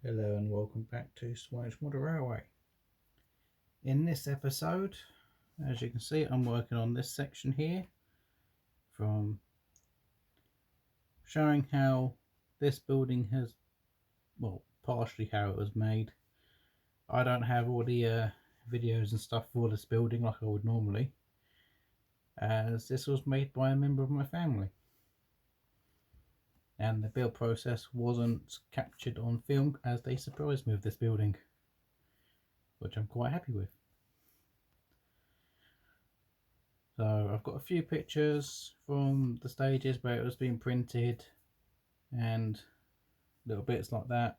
Hello and welcome back to Swanage Model Railway. In this episode, as you can see, I'm working on this section here, from showing how this building has, well, partially how it was made. I don't have all the videos and stuff for this building like I would normally, as this was made by a member of my family. And the build process wasn't captured on film as they surprised me with this building, which I'm quite happy with. So I've got a few pictures from the stages where it was being printed and little bits like that.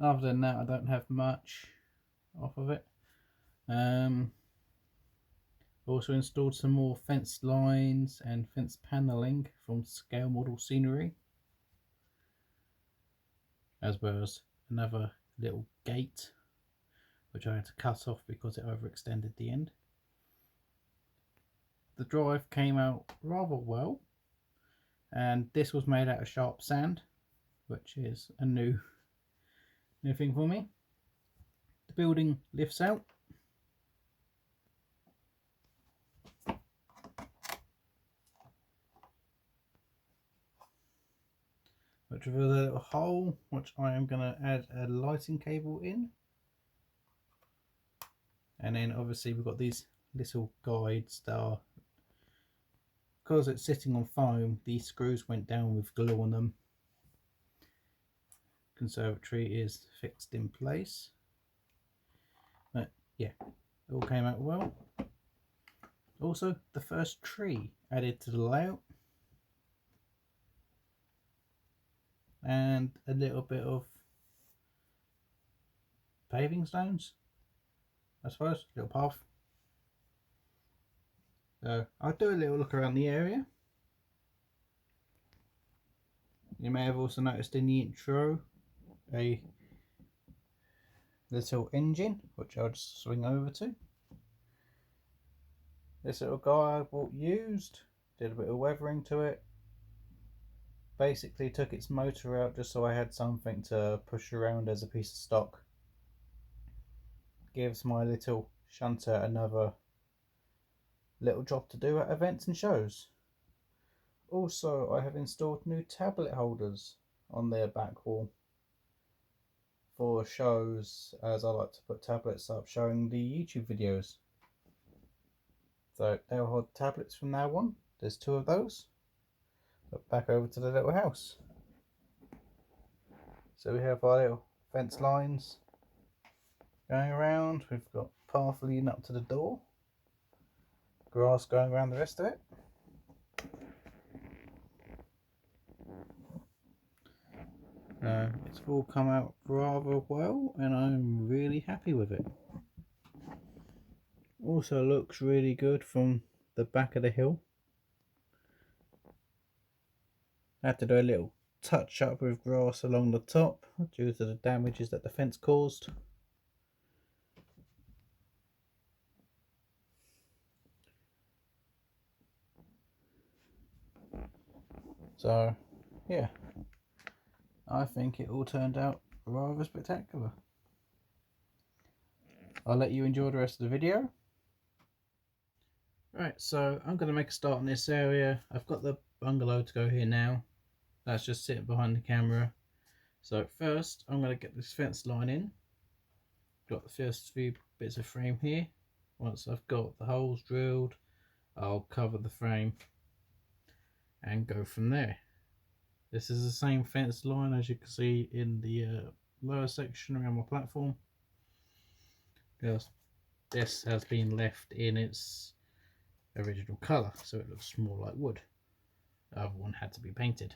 Other than that, I don't have much off of it. Also installed some more fence lines and fence panelling from scale model scenery, as well as another little gate which I had to cut off because it overextended the end. The drive came out rather well, and this was made out of sharp sand, which is a new thing for me. The building lifts out, which reveals a little hole which I am going to add a lighting cable in. And then obviously we've got these little guides that are, because it's sitting on foam, these screws went down with glue on them. Conservatory is fixed in place. But yeah, it all came out well. Also, the first tree added to the layout, and a little bit of paving stones, I suppose, little path. So I'll do a little look around the area. You may have also noticed in the intro a little engine, which I'll just swing over to. This little guy I bought used, did a bit of weathering to it. Basically took its motor out just so I had something to push around as a piece of stock. Gives my little shunter another little job to do at events and shows. Also, I have installed new tablet holders on their back wall for shows, as I like to put tablets up showing the YouTube videos. So they'll hold tablets from now on. There's 2 of those. But back over to the little house. So we have our little fence lines going around. We've got path leading up to the door. Grass going around the rest of it. It's all come out rather well, and I'm really happy with it. Also looks really good from the back of the hill. I had to do a little touch up with grass along the top due to the damages that the fence caused. So yeah, I think it all turned out rather spectacular. I'll let you enjoy the rest of the video. Right, so I'm going to make a start in this area. I've got the bungalow to go here now. That's just sitting behind the camera. So first I'm going to get this fence line in. Got the first few bits of frame here. Once I've got the holes drilled, I'll cover the frame and go from there. This is the same fence line as you can see in the lower section around my platform. Because this has been left in its original colour, so it looks more like wood. The other one had to be painted.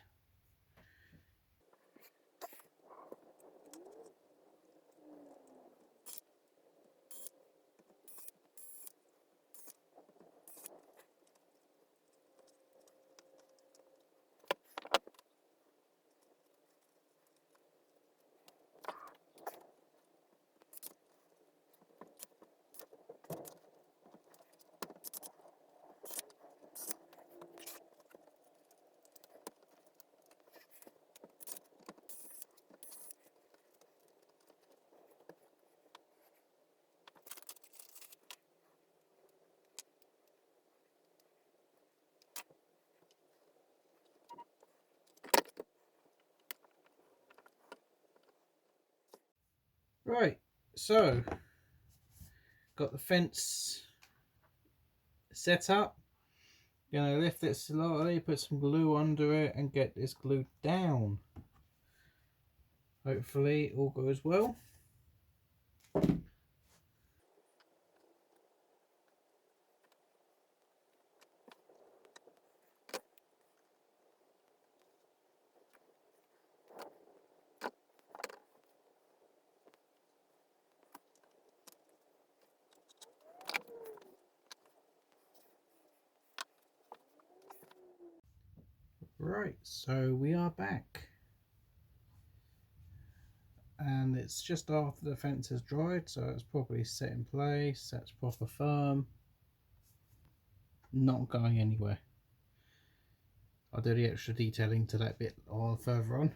Right, so got the fence set up. Gonna lift it slightly, put some glue under it and get this glued down. Hopefully all goes well. Right, so we are back. And it's just after the fence has dried, so it's properly set in place, that's proper firm, not going anywhere. I'll do the extra detailing to that bit or further on.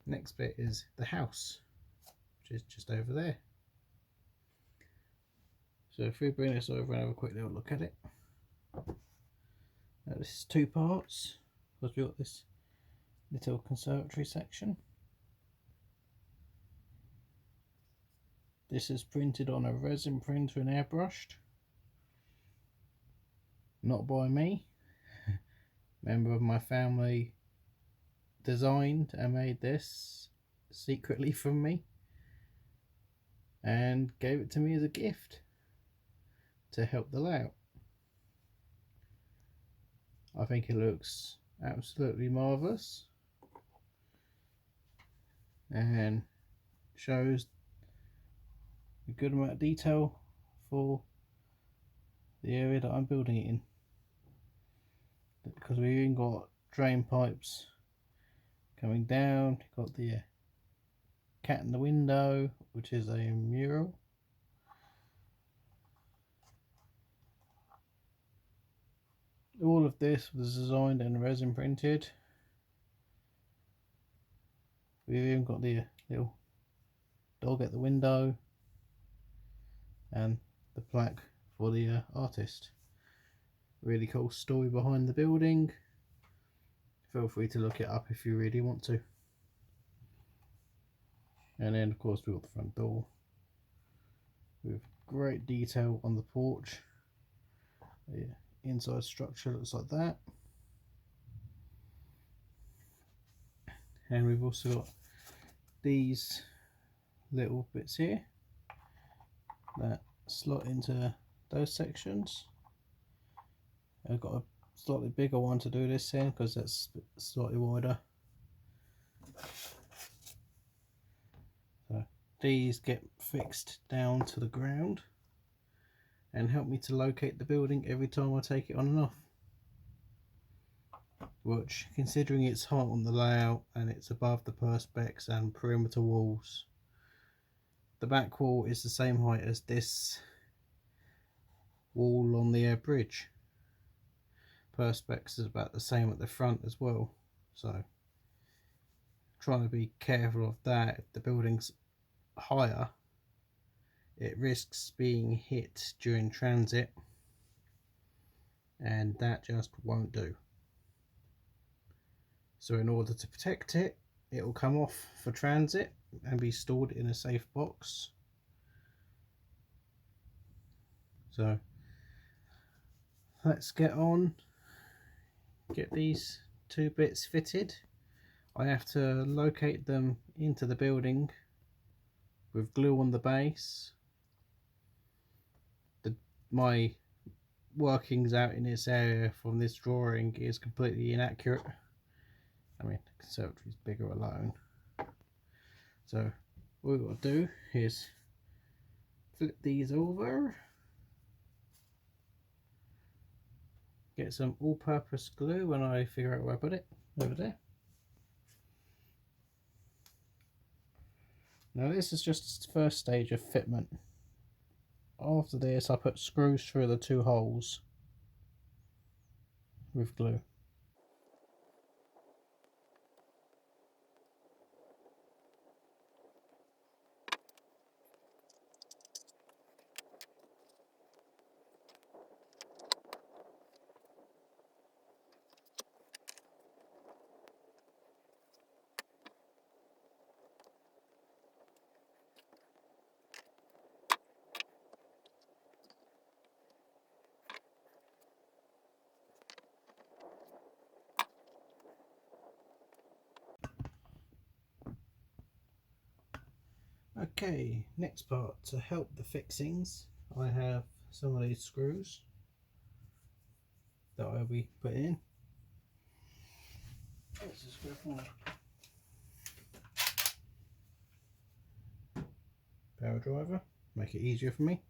Next bit is the house, which is just over there. So if we bring this over and have a quick little look at it. Now this is two parts, because we've got this little conservatory section. This is printed on a resin printer and airbrushed. Not by me. Member of my family designed and made this secretly from me and gave it to me as a gift to help the layout. I think it looks absolutely marvellous and shows a good amount of detail for the area that I'm building it in, because we've even got drain pipes coming down. Got the cat in the window, which is a mural. All of this was designed and resin printed. We've even got the little dog at the window and the plaque for the artist. Really cool story behind the building. Feel free to look it up if you really want to. And then of course we've got the front door with great detail on the porch. The inside structure looks like that. And we've also got these little bits here that slot into those sections. I've got a slightly bigger one to do this in because that's slightly wider. So these get fixed down to the ground and help me to locate the building every time I take it on and off. Which, considering it's height on the layout and it's above the perspex and perimeter walls, the back wall is the same height as this wall on the bridge. Perspex is about the same at the front as well, so trying to be careful of that. If the building's higher, it risks being hit during transit, and that just won't do. So in order to protect it, it will come off for transit and be stored in a safe box. So let's get on, get these two bits fitted. I have to locate them into the building with glue on the base. My workings out in this area from this drawing is completely inaccurate. I mean, the conservatory is bigger alone. So what we've got to do is flip these over, get some all-purpose glue when I figure out where I put it, over there. Now this is just the first stage of fitment. After this I put screws through the two holes with glue. Okay, next part, to help the fixings, I have some of these screws that I'll be putting in. Let's just grab my power driver, make it easier for me.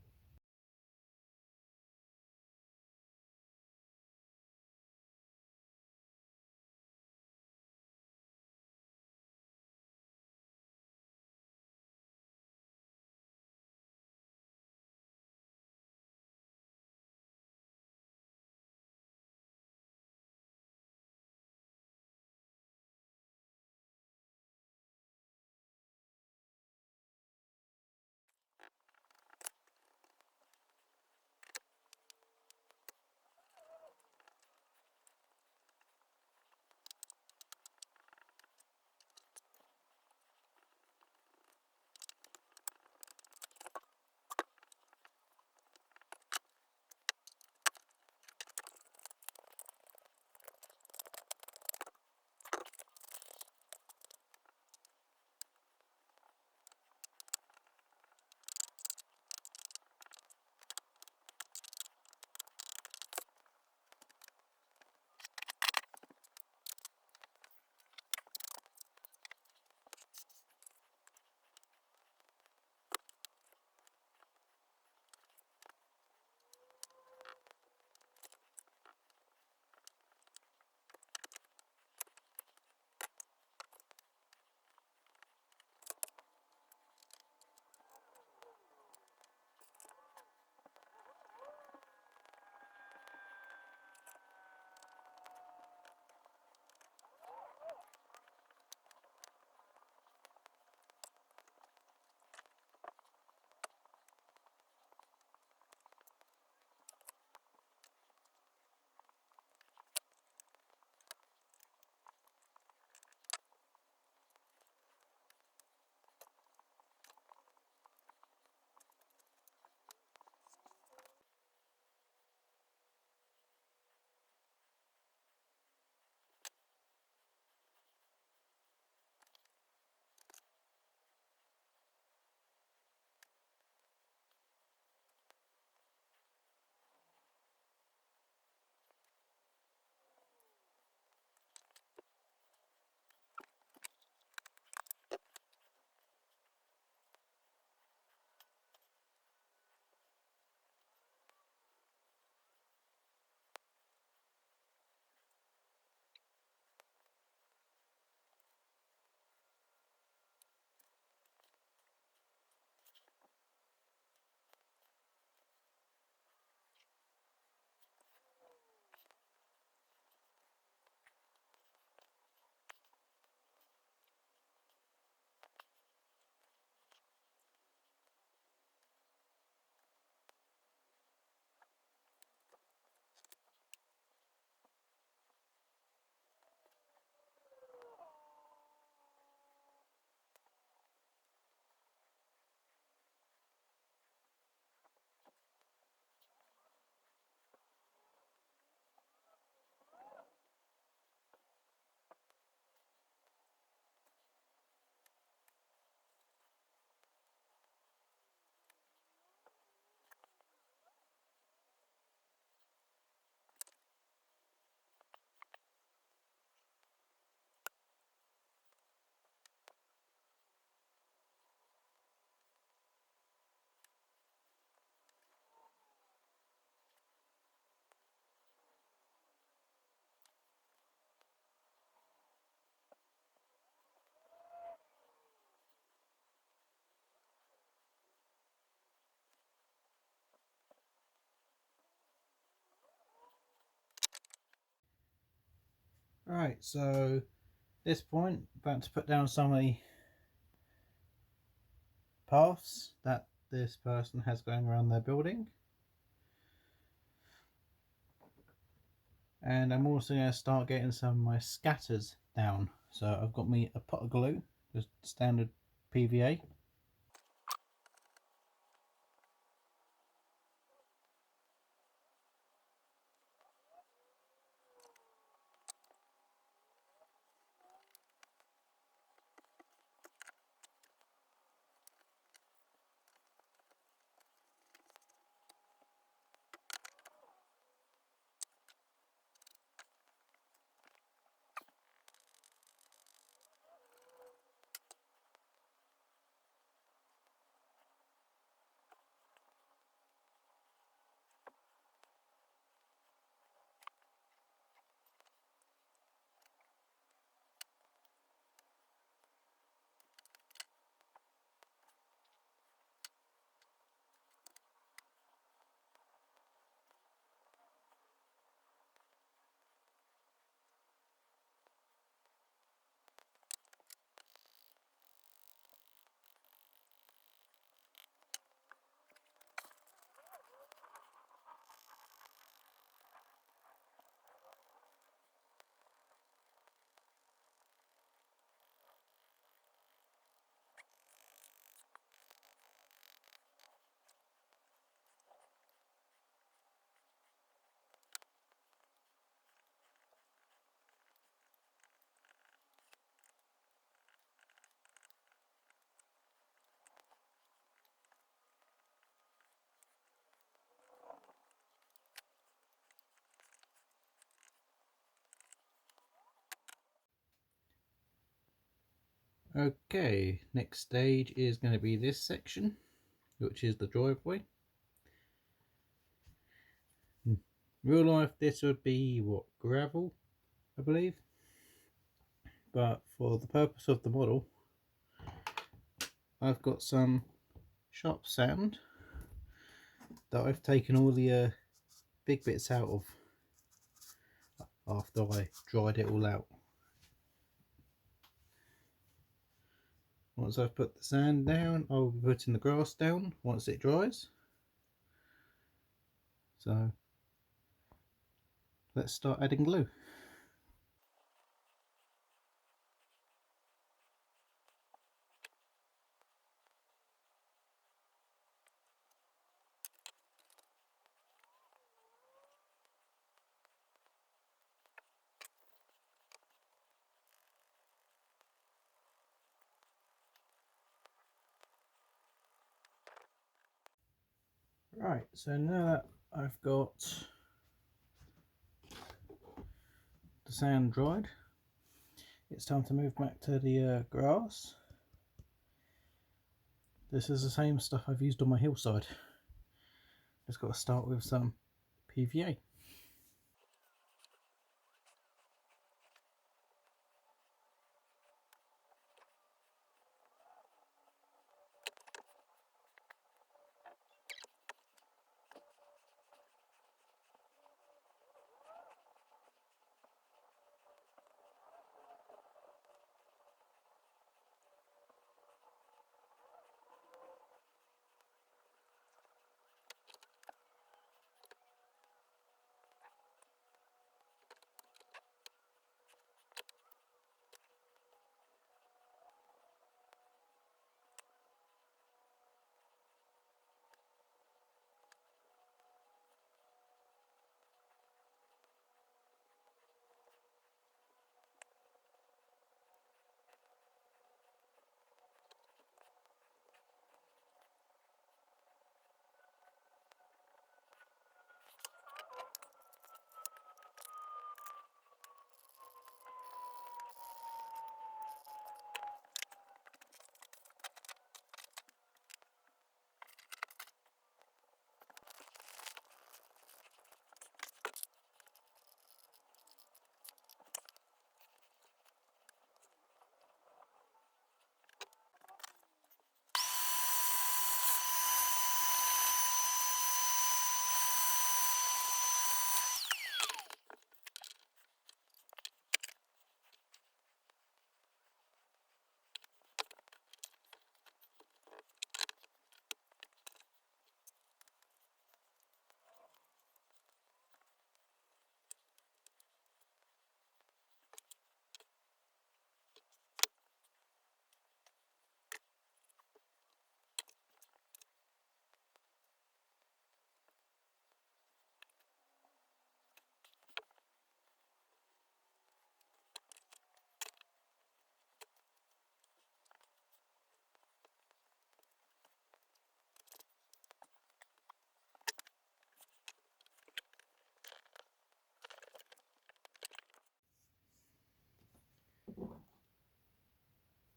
Alright, so this point, about to put down some of the paths that this person has going around their building. And I'm also going to start getting some of my scatters down. So I've got me a pot of glue, just standard PVA. Okay, next stage is going to be this section, which is the driveway. In real life this would be what, gravel, I believe, but for the purpose of the model I've got some sharp sand that I've taken all the big bits out of after I dried it all out. Once I've put the sand down, I'll be putting the grass down once it dries. So let's start adding glue. Right, so now that I've got the sand dried, it's time to move back to the grass. This is the same stuff I've used on my hillside. Just got to start with some PVA.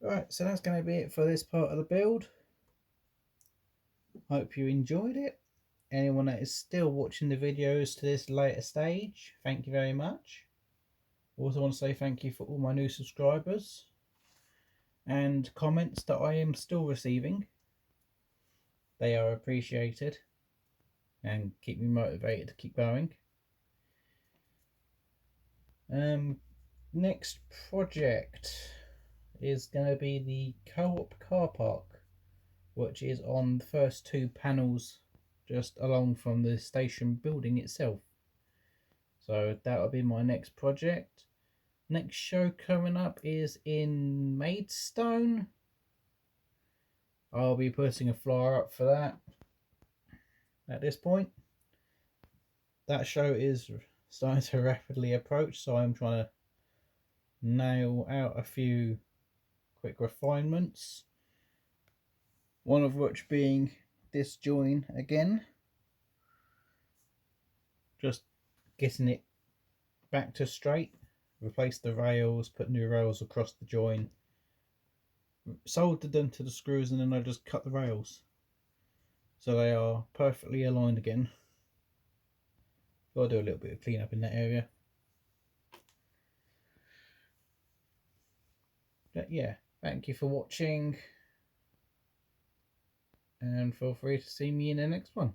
Right, so that's going to be it for this part of the build. Hope you enjoyed it. Anyone that is still watching the videos to this later stage, thank you very much. Also want to say thank you for all my new subscribers and comments that I am still receiving. They are appreciated and keep me motivated to keep going. Next project is going to be the co-op car park, which is on the first two panels just along from the station building itself. So that'll be my next project. Next show coming up is in Maidstone. I'll be putting a flyer up for that at this point. That show is starting to rapidly approach, so I'm trying to nail out a few quick refinements. One of which being this join again. Just getting it back to straight. Replace the rails, put new rails across the join. soldered them to the screws, and then I just cut the rails so they are perfectly aligned again. I'll do a little bit of clean up in that area. But yeah, thank you for watching, and feel free to see me in the next one.